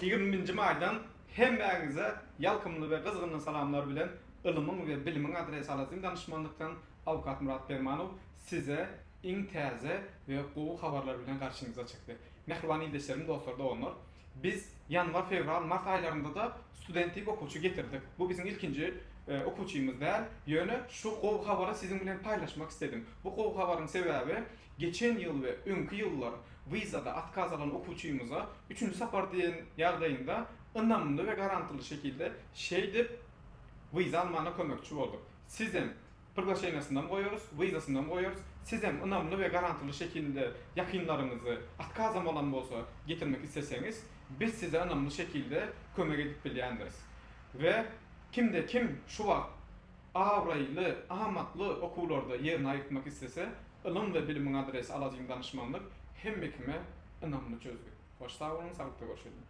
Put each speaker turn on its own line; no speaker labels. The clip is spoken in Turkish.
20. aydan hemmäňize ýalkymly we gyzgynly salamlar bilen ylymyň we bilimiň adresi alazym danışmanlykdan avukat Murat Bermanow size iň täze we gowy habarlar bilen garşyňyza çykdy. Mehriban ýoldaşlarym, dostlar, dowamlar. Biz yanvar, fevral, mart aylarında da studentlik okuwçy getirdik. Bu bizim ilkinci okuwçymyz däl. Ýöne şu gowy habary sizin bilen paýlaşmak istedim. Bu gowy habaryň sebäbi geçen ýyl we öňkü ýyllar vizada atkaz alan okuwçymyza 3-nji sapar diýen ýagdaýynda ynamly we garantyly şekilde dip viza almana kömekçi bolduk. Siz hem priglашениýasyny goýarys, vizasyny goýarys. Siz hem ynamly we garantyly şekilde ýakynlaryňyzy atkazam bolan bolsa getirmek isteseňiz, biz size ynamly şekilde kömek edip bilýändiris. We kimde kim şu wagt awraýly, amatly okuwlarda ýerini aýytmak istese, ylym we bilimiň adresi alazym danışmanlyk hemme kime ynamly çözgü. Hoş sağ olun, sagykda görüşelim.